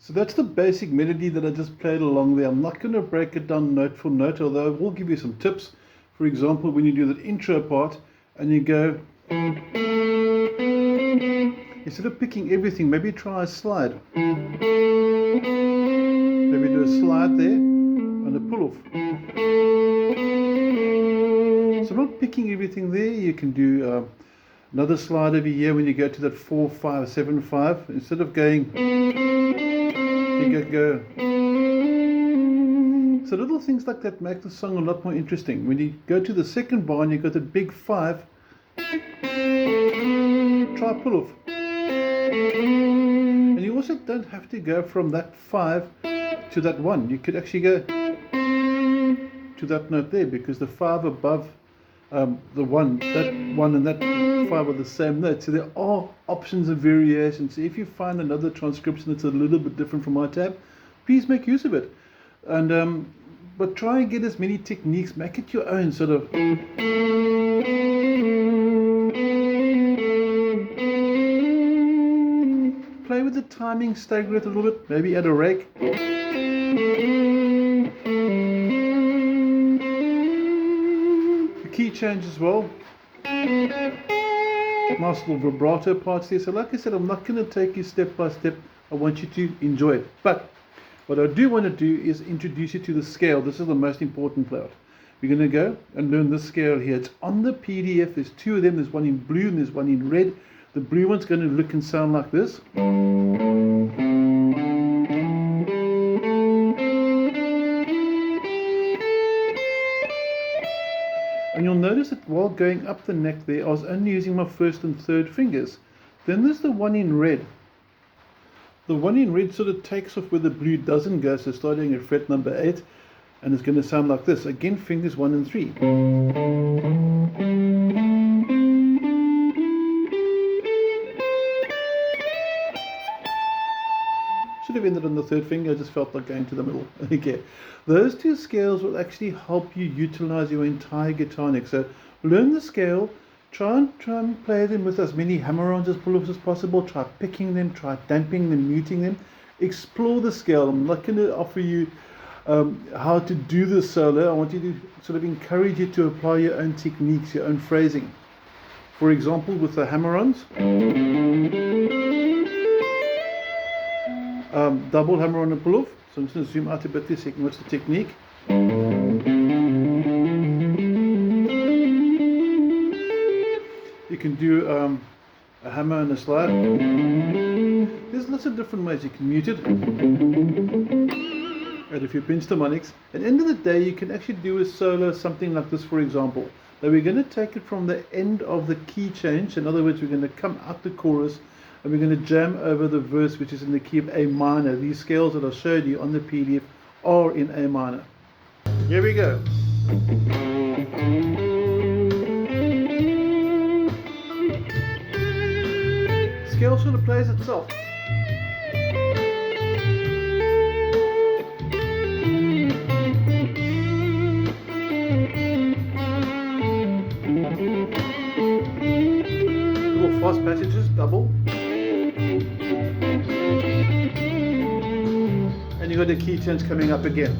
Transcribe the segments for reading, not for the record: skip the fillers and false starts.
So that's the basic melody that I just played along there. I'm not going to break it down note for note, although I will give you some tips. For example, when you do the intro part and you go, instead of picking everything, maybe try a slide. Maybe do a slide there and a pull off. So not picking everything there, you can do another slide over here when you go to that 4, 5, 7, 5. Instead of going, you go. So little things like that make the song a lot more interesting. When you go to the second bar and you've got the big 5, try pull off. And you also don't have to go from that 5 to that 1. You could actually go to that note there, because the 5 above the 1, that 1 and that 5 are the same note. So there are options and variations. So if you find another transcription that's a little bit different from my tab, please make use of it. And but try and get as many techniques, make it your own sort of. Play with the timing, stagger it a little bit, maybe add a rake. The key change as well. Nice little vibrato parts there. So like I said, I'm not going to take you step by step. I want you to enjoy it. But what I do want to do is introduce you to the scale. This is the most important part. We're going to go and learn this scale here. It's on the PDF. There's 2 of them. There's one in blue and there's one in red. The blue one's going to look and sound like this. And you'll notice that while going up the neck there, I was only using my first and third fingers. Then there's the one in red. The one in red sort of takes off where the blue doesn't go, so starting at fret number 8, and it's going to sound like this. Again, fingers 1 and 3. Should have ended on the third finger, I just felt like going to the middle. Okay, those 2 scales will actually help you utilize your entire guitar neck. So learn the scale. Try and play them with as many hammer-ons as pull-offs as possible. Try picking them, try damping them, muting them. Explore the scale. I'm not going to offer you how to do the solo. I want you to sort of encourage you to apply your own techniques, your own phrasing. For example, with the hammer-ons, double hammer-on and pull-off. So I'm just going to zoom out a bit there so you can watch the technique. You can do a hammer and a slide. There's lots of different ways. You can mute it. Add a few pinch harmonics. At the end of the day, you can actually do a solo, something like this, for example. Now we're going to take it from the end of the key change. In other words, we're going to come out the chorus and we're going to jam over the verse, which is in the key of A minor. These scales that I showed you on the PDF are in A minor. Here we go. Scale sort of plays itself. Little fast passages, double. And you got the key change coming up again.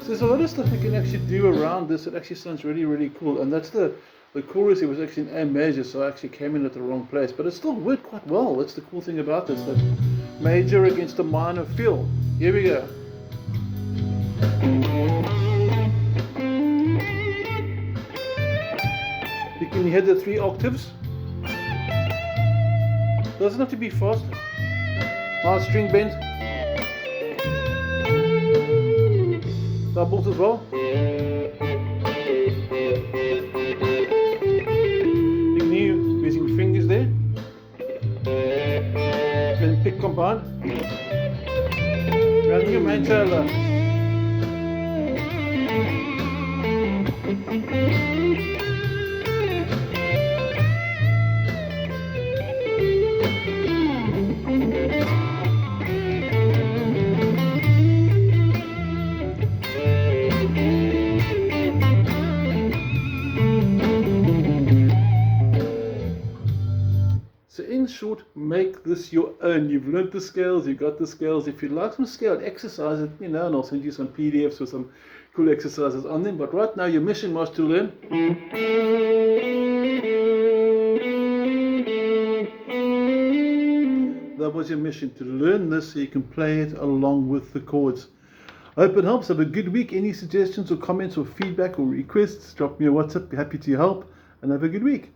There's a lot of stuff you can actually do around this. It actually sounds really, really cool. And that's the chorus. It was actually in A major, so I actually came in at the wrong place. But it still worked quite well. That's the cool thing about this. That major against a minor feel. Here we go. You can hear the 3 octaves. Doesn't have to be fast. Nice string bend. Doubles as well. You can hear using fingers there. Then pick compound. Running your main tail. in short, make this your own. You've learned the scales, you've got the scales. If you'd like some scaled exercises, and I'll send you some PDFs with some cool exercises on them. But right now, your mission was to learn. That was your mission, to learn this so you can play it along with the chords. I hope it helps. Have a good week. Any suggestions or comments or feedback or requests, drop me a WhatsApp. Be happy to help, and have a good week.